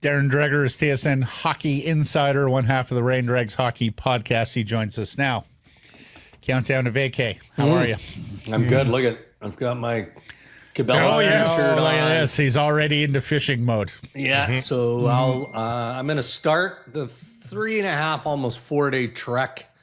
Darren Dreger is TSN Hockey Insider, one half of the Rain Dregs Hockey Podcast. He joins us now. Countdown to vacay. How are you? I'm good. Look at, I've got my Cabela's t-shirt on. Look at this. He's already into fishing mode. Yeah. So I'm going to start the 3.5, almost 4-day trek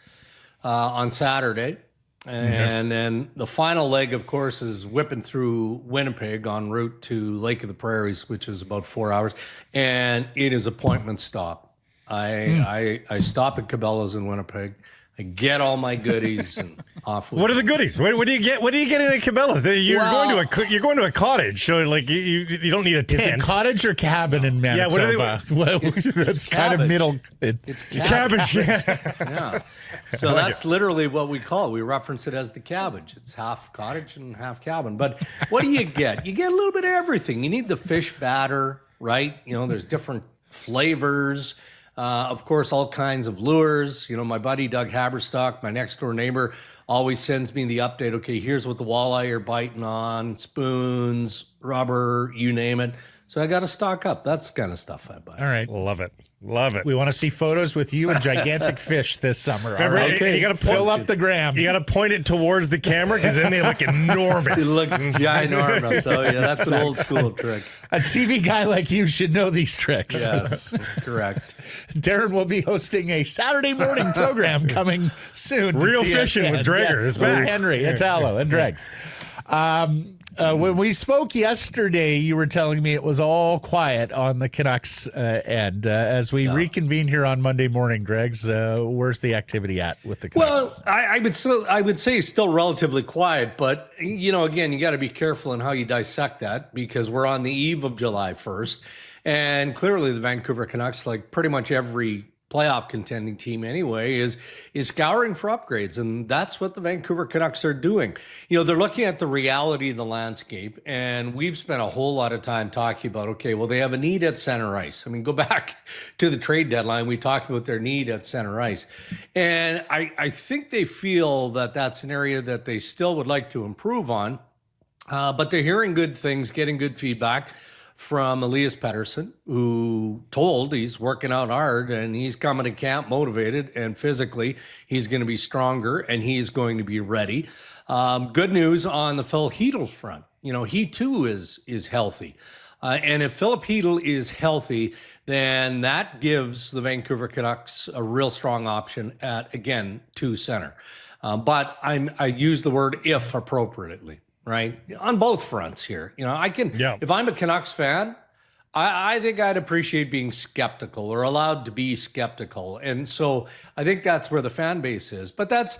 on Saturday. And then the final leg, of course, is whipping through Winnipeg en route to Lake of the Prairies, which is about 4 hours. And it is appointment stop. I stop at Cabela's in Winnipeg. I get all my goodies and off. What are the goodies? What do you get? What do you get in a Cabela's? You're going to a cottage, so like you don't need a tent. Is it cottage or cabin in Manitoba? Yeah, that's kind of middle. It's cabbage. Yeah. So that's literally what we call it. We reference it as the cabbage. It's half cottage and half cabin. But what do you get? You get a little bit of everything. You need the fish batter, right? You know, there's different flavors. Of course, all kinds of lures. You know, my buddy Doug Haberstock, my next door neighbor, always sends me the update. Okay, here's what the walleye are biting on, spoons, rubber, you name it. So I got to stock up. That's the kind of stuff I buy. All right. Love it. Love it. We want to see photos with you and gigantic fish this summer. Remember, all right? okay. You got to fill up the gram. You got to point it towards the camera because then they look enormous. It looks ginormous. So yeah, that's an old school trick. A TV guy like you should know these tricks. Yes, correct. Darren will be hosting a Saturday morning program coming soon. Real Fishing with Dreger is back. Henry, Italo, and Dregs. When we spoke yesterday, you were telling me it was all quiet on the Canucks end. As we reconvene here on Monday morning, Dregs, where's the activity at with the Canucks? Well, I would say still relatively quiet, but you know, again, you got to be careful in how you dissect that because we're on the eve of July 1st, and clearly the Vancouver Canucks, like pretty much every playoff contending team anyway, is scouring for upgrades, and that's what the Vancouver Canucks are doing. You know, they're looking at the reality of the landscape, and we've spent a whole lot of time talking about, okay, well, they have a need at center ice. I mean, go back to the trade deadline. We talked about their need at center ice, and I think they feel that that's an area that they still would like to improve on, but they're hearing good things, getting good feedback from Elias Pettersson, who told he's working out hard and he's coming to camp motivated and physically he's going to be stronger and he's going to be ready. Good news on the Phil Hedl front. You know, he too is healthy. And if Philip Hedl is healthy, then that gives the Vancouver Canucks a real strong option at, again, 2 center. But I use the word if appropriately. Right? On both fronts here. You know, if I'm a Canucks fan, I think I'd appreciate being skeptical or allowed to be skeptical. And so I think that's where the fan base is. But that's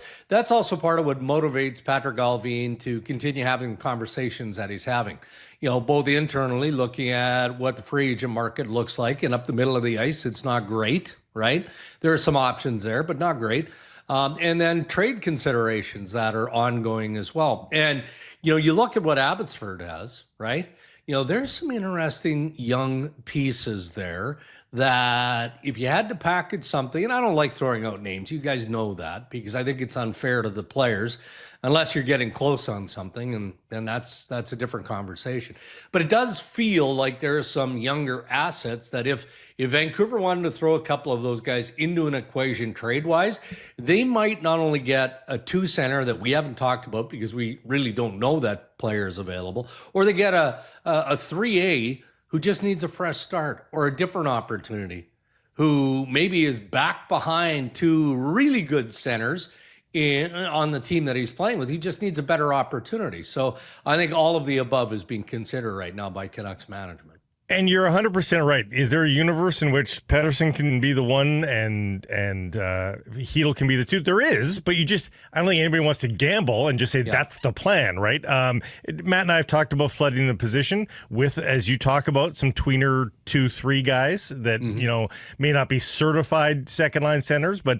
also part of what motivates Patrick Allvin to continue having the conversations that he's having. You know, both internally looking at what the free agent market looks like, and up the middle of the ice, it's not great, right? There are some options there, but not great. And then trade considerations that are ongoing as well. And you know, you look at what Abbotsford has, right? You know, there's some interesting young pieces there that if you had to package something, and I don't like throwing out names, you guys know that, because I think it's unfair to the players unless you're getting close on something, and then that's a different conversation. But it does feel like there are some younger assets that if Vancouver wanted to throw a couple of those guys into an equation trade-wise, they might not only get a 2 center that we haven't talked about because we really don't know that player is available, or they get a 3A who just needs a fresh start or a different opportunity, who maybe is back behind 2 really good centers on the team that he's playing with. He just needs a better opportunity. So I think all of the above is being considered right now by Canucks management. And you're 100% right. Is there a universe in which Pettersson can be the one and Hedl can be the 2? There is, but I don't think anybody wants to gamble and just say that's the plan, right? Matt and I have talked about flooding the position with, as you talk about, some tweener 2-3 guys that, you know, may not be certified second line centers, but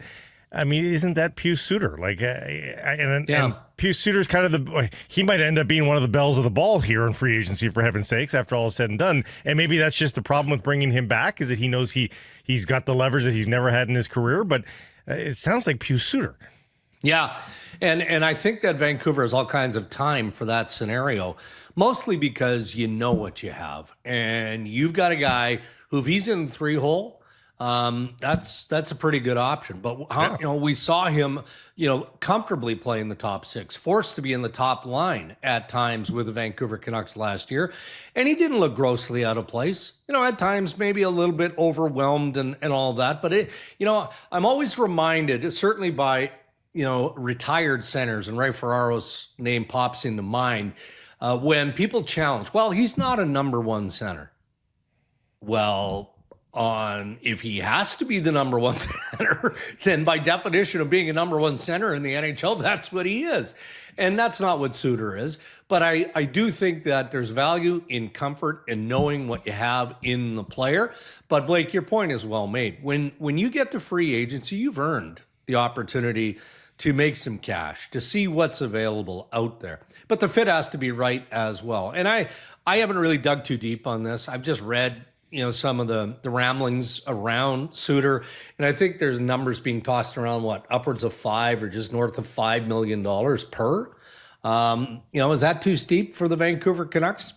I mean, isn't that Pius Suter? Like, and Pius Suter's kind of he might end up being one of the bells of the ball here in free agency, for heaven's sakes, after all is said and done. And maybe that's just the problem with bringing him back, is that he knows he's got the leverage that he's never had in his career. But it sounds like Pius Suter. Yeah, and I think that Vancouver has all kinds of time for that scenario, mostly because you know what you have. And you've got a guy if he's in the 3-hole, that's a pretty good option. But we saw him, comfortably play in the top 6, forced to be in the top line at times with the Vancouver Canucks last year, and he didn't look grossly out of place. At times maybe a little bit overwhelmed and all of that. But I'm always reminded, certainly by retired centers, and Ray Ferraro's name pops into mind when people challenge, well, he's not a number 1 center. Well, if he has to be the number 1 center, then by definition of being a number 1 center in the NHL, that's what he is. And that's not what Suter is. But I do think that there's value in comfort and knowing what you have in the player. But Blake, your point is well made. When you get to free agency, you've earned the opportunity to make some cash, to see what's available out there. But the fit has to be right as well. And I haven't really dug too deep on this. I've just read some of the ramblings around Suter. And I think there's numbers being tossed around, upwards of $5 or just north of $5 million per. Is that too steep for the Vancouver Canucks?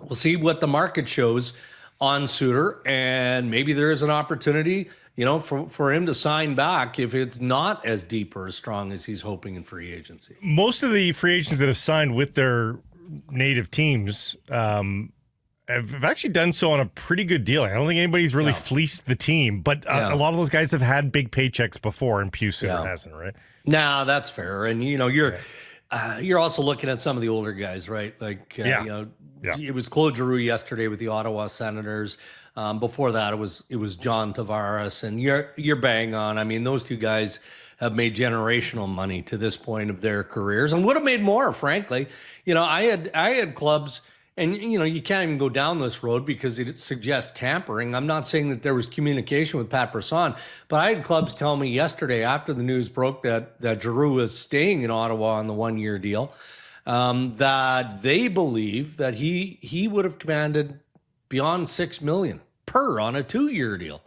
We'll see what the market shows on Suter. And maybe there is an opportunity, for him to sign back if it's not as deep or as strong as he's hoping in free agency. Most of the free agents that have signed with their native teams, have actually done so on a pretty good deal. I don't think anybody's really fleeced the team, but a lot of those guys have had big paychecks before, and Pius hasn't, right? No, that's fair. And you're also looking at some of the older guys, right? Like it was Claude Giroux yesterday with the Ottawa Senators. Before that, it was John Tavares, and you're bang on. I mean, those two guys have made generational money to this point of their careers, and would have made more, frankly. I had clubs. And, you can't even go down this road because it suggests tampering. I'm not saying that there was communication with Pat Brisson, but I had clubs tell me yesterday after the news broke that Giroux is staying in Ottawa on the 1-year deal, that they believe that he would have commanded beyond $6 million per on a 2-year deal.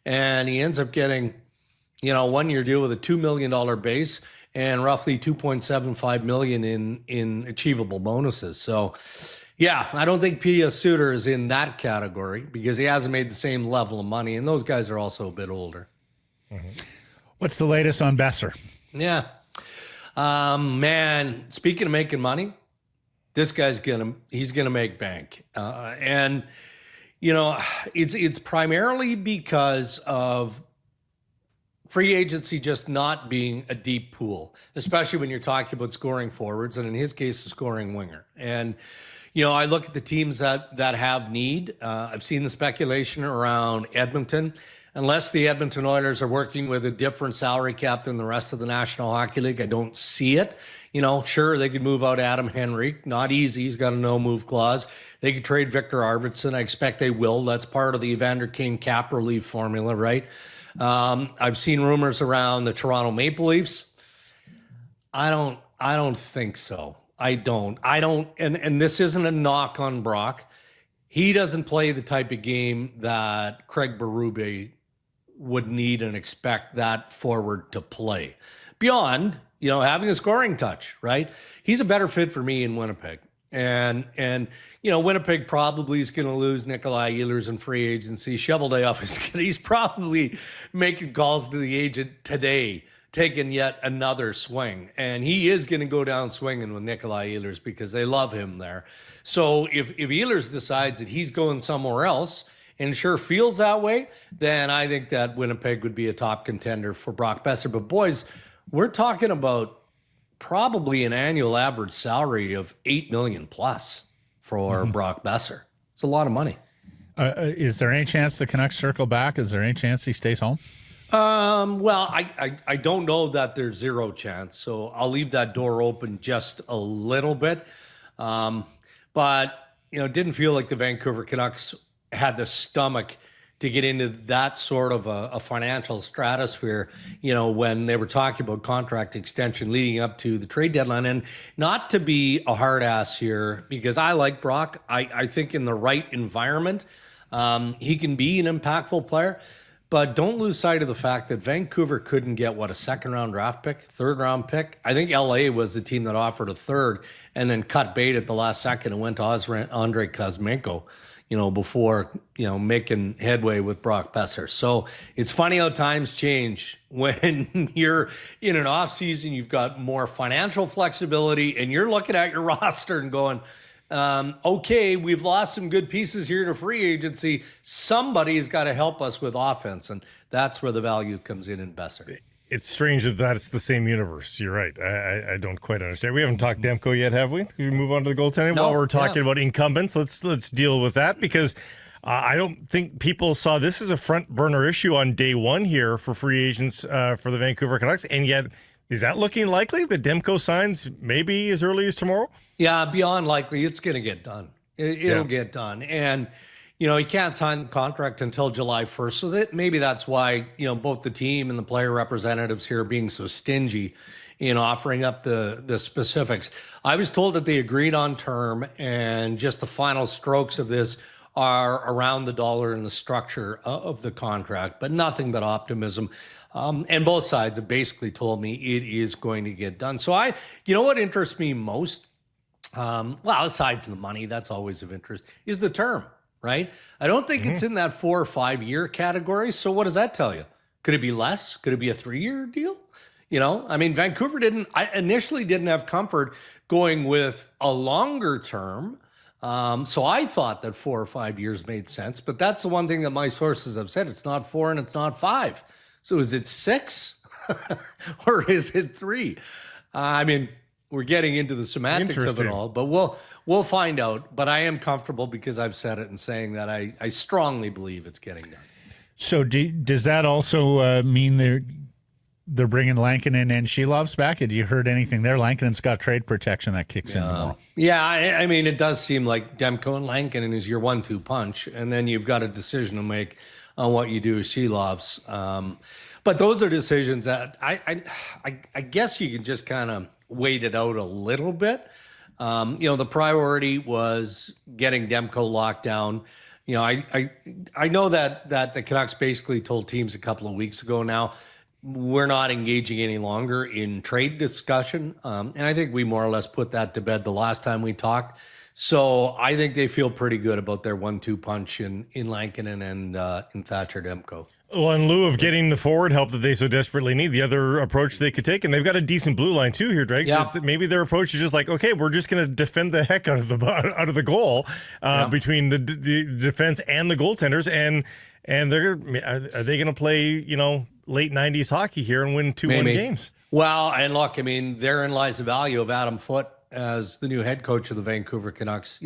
And he ends up getting, a 1-year deal with a $2 million base and roughly $2.75 million in achievable bonuses. So, yeah, I don't think Pius Suter is in that category because he hasn't made the same level of money, and those guys are also a bit older. Mm-hmm. What's the latest on Boeser? Yeah. Man, speaking of making money, this guy's he's gonna make bank. And it's primarily because of free agency just not being a deep pool, especially when you're talking about scoring forwards, and in his case, a scoring winger. And I look at the teams that have need. I've seen the speculation around Edmonton. Unless the Edmonton Oilers are working with a different salary cap than the rest of the National Hockey League, I don't see it. Sure, they could move out Adam Henrique. Not easy. He's got a no-move clause. They could trade Victor Arvidsson. I expect they will. That's part of the Evander Kane cap relief formula, right? I've seen rumors around the Toronto Maple Leafs. I don't think so. I don't, and this isn't a knock on Brock. He doesn't play the type of game that Craig Berube would need and expect that forward to play. Beyond, having a scoring touch, right? He's a better fit for me in Winnipeg. And Winnipeg probably is going to lose Nikolai Ehlers in free agency. Cheveldayoff he's probably making calls to the agent today, taking yet another swing. And he is going to go down swinging with Nikolai Ehlers because they love him there. So if Ehlers decides that he's going somewhere else and sure feels that way, then I think that Winnipeg would be a top contender for Brock Boeser. But boys, we're talking about probably an annual average salary of $8 million plus for Brock Boeser. It's a lot of money. Is there any chance the Canucks circle back? Is there any chance he stays home? Well, I don't know that there's zero chance, so I'll leave that door open just a little bit. But, it didn't feel like the Vancouver Canucks had the stomach to get into that sort of a financial stratosphere, when they were talking about contract extension leading up to the trade deadline. And not to be a hard ass here, because I like Brock. I think in the right environment, he can be an impactful player. But don't lose sight of the fact that Vancouver couldn't get, a second-round draft pick, third-round pick? I think LA was the team that offered a third and then cut bait at the last second and went to Andrei Kuzmenko. before, making headway with Brock Boeser. So it's funny how times change when you're in an off season, you've got more financial flexibility and you're looking at your roster and going, okay, we've lost some good pieces here to free agency. Somebody's got to help us with offense. And that's where the value comes in Boeser. It's strange that it's the same universe. You're right. I don't quite understand. We haven't talked Demko yet, have we? Should we move on to the goaltending? No, While we're talking about incumbents, let's deal with that, because I don't think people saw this as a front burner issue on day one here for free agents for the Vancouver Canucks. And yet, is that looking likely that Demko signs maybe as early as tomorrow? Yeah, beyond likely. It's going to get done. It'll get done. And he can't sign the contract until July 1st. So maybe that's why, both the team and the player representatives here are being so stingy in offering up the specifics. I was told that they agreed on term, and just the final strokes of this are around the dollar and the structure of the contract, but nothing but optimism. And both sides have basically told me it is going to get done. So what interests me most, aside from the money, that's always of interest, is the term. Right? I don't think it's in that 4 or 5 year category. So what does that tell you? Could it be less? Could it be a 3-year deal? Vancouver initially didn't have comfort going with a longer term. So I thought that 4 or 5 years made sense, but that's the one thing that my sources have said. It's not 4 and it's not 5. So is it 6 or is it 3? We're getting into the semantics of it all, but we'll find out. But I am comfortable because I've said it and saying that I strongly believe it's getting done. So does that also mean they're bringing Lankinen and Shelov's back? Have you heard anything there? Lankinen's got trade protection that kicks in tomorrow. Yeah, it does seem like Demko and Lankinen is your 1-2 punch, and then you've got a decision to make on what you do with Shelov's. But those are decisions that I guess you can just kind of wait it out a little bit. The priority was getting Demko locked down. I know that the Canucks basically told teams a couple of weeks ago now, we're not engaging any longer in trade discussion. And I think we more or less put that to bed the last time we talked. So I think they feel pretty good about their 1-2 punch in Lankinen and in Thatcher Demko. Well, in lieu of getting the forward help that they so desperately need, the other approach they could take, and they've got a decent blue line too here, Dregs, is that maybe their approach is just like, okay, we're just going to defend the heck out of the goal between the defense and the goaltenders, and are they going to play late 90s hockey here and win 2-1 games? Well, and look, therein lies the value of Adam Foote as the new head coach of the Vancouver Canucks.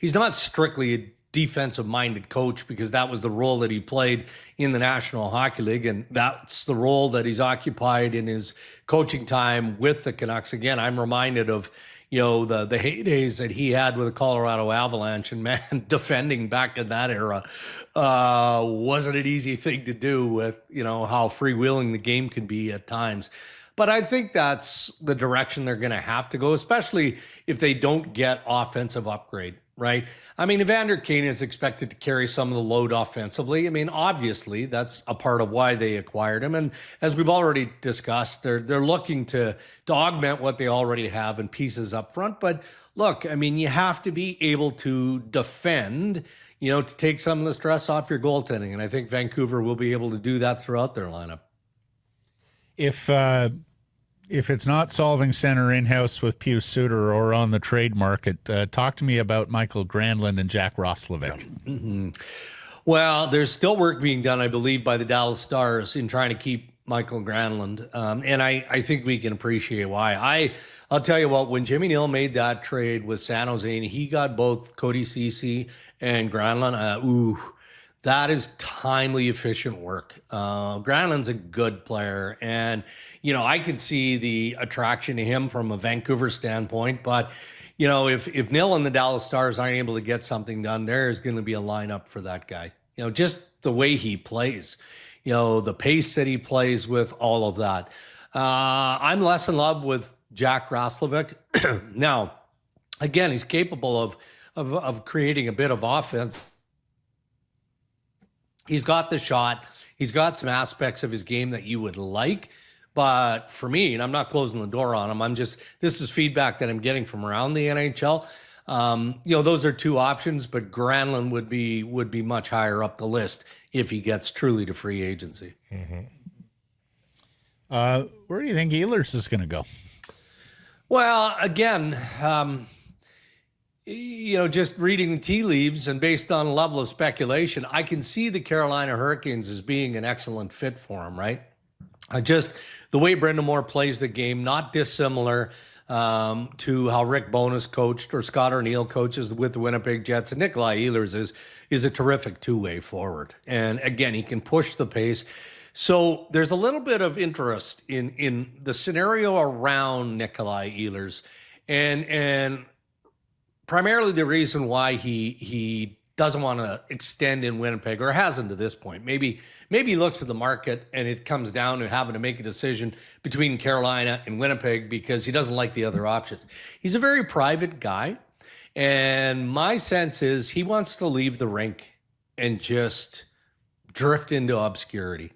He's not strictly a defensive-minded coach, because that was the role that he played in the National Hockey League, and that's the role that he's occupied in his coaching time with the Canucks. Again, I'm reminded of the heydays that he had with the Colorado Avalanche, and man, defending back in that era wasn't an easy thing to do with how freewheeling the game can be at times. But I think that's the direction they're going to have to go, especially if they don't get offensive upgrade, right? Evander Kane is expected to carry some of the load offensively. Obviously, that's a part of why they acquired him. And as we've already discussed, they're looking to augment what they already have in pieces up front. But look, you have to be able to defend, to take some of the stress off your goaltending. And I think Vancouver will be able to do that throughout their lineup. If it's not solving center in-house with Pius Suter or on the trade market, talk to me about Michael Granlund and Jack Roslovic. Mm-hmm. Well, there's still work being done, I believe, by the Dallas Stars in trying to keep Michael Granlund. And I think we can appreciate why. I'll tell you what, when Jimmy Neal made that trade with San Jose and he got both Cody Ceci and Granlund, that is timely, efficient work. Granlund's a good player, and I could see the attraction to him from a Vancouver standpoint. But if Neal and the Dallas Stars aren't able to get something done, there's going to be a lineup for that guy. Just the way he plays, the pace that he plays with, all of that. I'm less in love with Jack Roslovic. Now, again, he's capable of creating a bit of offense. He's got the shot. He's got some aspects of his game that you would like. But for me, and I'm not closing the door on him, this is feedback that I'm getting from around the NHL. Those are two options, but Granlund would be much higher up the list if he gets truly to free agency. Where do you think Ehlers is going to go? Well, again, just reading the tea leaves and based on a level of speculation, I can see the Carolina Hurricanes as being an excellent fit for him, right? The way Brendan Moore plays the game, not dissimilar to how Rick Bowness coached or Scott O'Neill coaches with the Winnipeg Jets. And Nikolai Ehlers is a terrific two-way forward. And again, he can push the pace. So there's a little bit of interest in the scenario around Nikolai Ehlers, and primarily the reason why he doesn't want to extend in Winnipeg, or hasn't to this point. Maybe he looks at the market and it comes down to having to make a decision between Carolina and Winnipeg because he doesn't like the other options. He's a very private guy, and my sense is he wants to leave the rink and just drift into obscurity.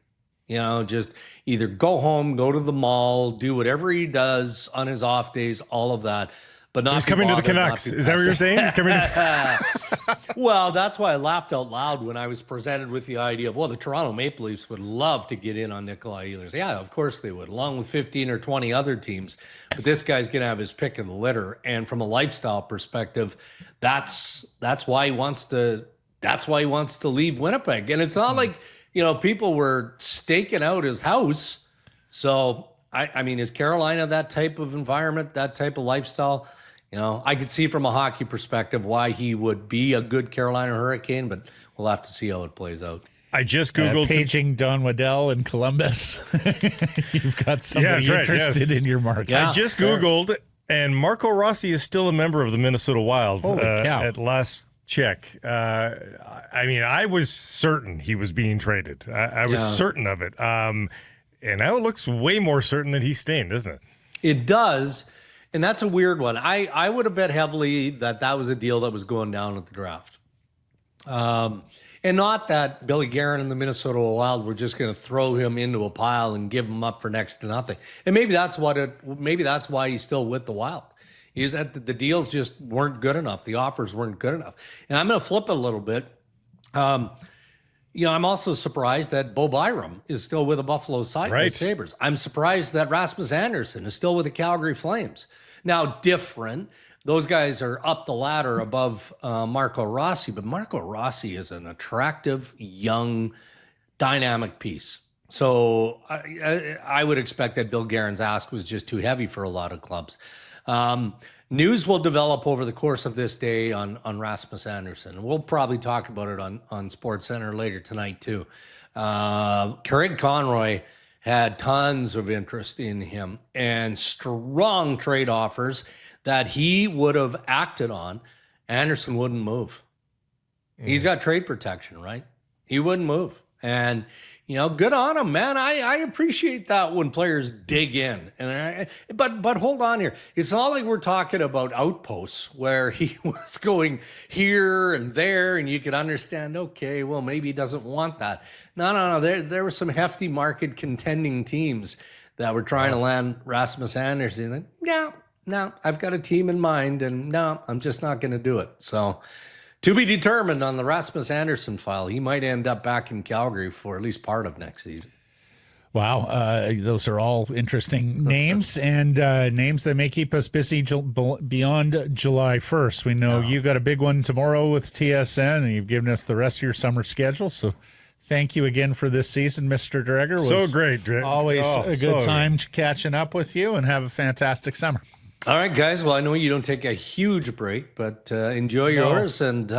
Just either go home, go to the mall, do whatever he does on his off days, all of that. But not he's coming to the Canucks. Is that what you're saying? He's coming to Well, that's why I laughed out loud when I was presented with the idea of, the Toronto Maple Leafs would love to get in on Nikolai Ehlers. Yeah, of course they would, along with 15 or 20 other teams. But this guy's going to have his pick of the litter. And from a lifestyle perspective, that's why he wants to leave Winnipeg. And it's not like people were staking out his house. So, I mean, is Carolina that type of environment, that type of lifestyle? I could see from a hockey perspective why he would be a good Carolina Hurricane, but we'll have to see how it plays out. I just Googled paging Don Waddell in Columbus. You've got somebody interested in your market. Yeah, I just Googled, and Marco Rossi is still a member of the Minnesota Wild. Holy cow. At last check. I was certain he was being traded. I was certain of it. And now it looks way more certain that he's staying, doesn't it? It does. And that's a weird one. I would have bet heavily that was a deal that was going down at the draft. And not that Billy Guerin and the Minnesota Wild were just going to throw him into a pile and give him up for next to nothing. And maybe that's why he's still with the Wild. Is that the deals just weren't good enough. The offers weren't good enough. And I'm going to flip it a little bit. I'm also surprised that Bo Byram is still with the Buffalo Sabres. I'm surprised that Rasmus Andersson is still with the Calgary Flames. Now, different. Those guys are up the ladder above Marco Rossi, but Marco Rossi is an attractive, young, dynamic piece. So I would expect that Bill Guerin's ask was just too heavy for a lot of clubs. News will develop over the course of this day on Rasmus Andersson. We'll probably talk about it on SportsCenter later tonight too. Craig Conroy had tons of interest in him and strong trade offers that he would have acted on. Andersson wouldn't move. He's got trade protection, right? He wouldn't move. And good on him, man. I appreciate that when players dig in. But hold on here. It's not like we're talking about outposts where he was going here and there, and you could understand, okay, well, maybe he doesn't want that. No. There were some hefty market contending teams that were trying to land Rasmus Andersson. No, I've got a team in mind, and no, I'm just not going to do it. So, to be determined on the Rasmus Andersson file. He might end up back in Calgary for at least part of next season. Wow. Those are all interesting names and names that may keep us busy beyond July 1st. We know you got a big one tomorrow with TSN, and you've given us the rest of your summer schedule. So thank you again for this season, Mr. Dreger. So great, Dreger. Always a good time catching up with you, and have a fantastic summer. All right, guys. Well, I know you don't take a huge break, but enjoy yours. And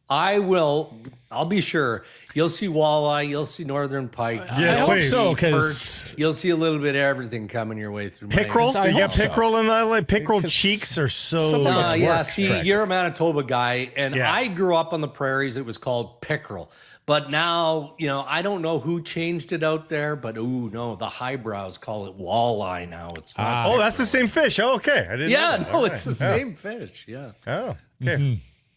I'll be sure you'll see walleye, you'll see northern pike. Yes, please. So, because you'll see a little bit of everything coming your way through. Pickerel? You got pickerel in that? Like pickerel Because cheeks are so. See, you're a Manitoba guy, and I grew up on the prairies. It was called pickerel. But now, I don't know who changed it out there, but the highbrows call it walleye now. It's not. That's the same fish. Oh, okay. I didn't know that. It's the same fish. Yeah. Oh, okay. Mm-hmm.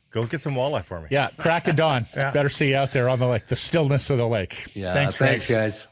Go get some walleye for me. Yeah, crack of dawn. Better see you out there on the lake, the stillness of the lake. Yeah, thanks guys.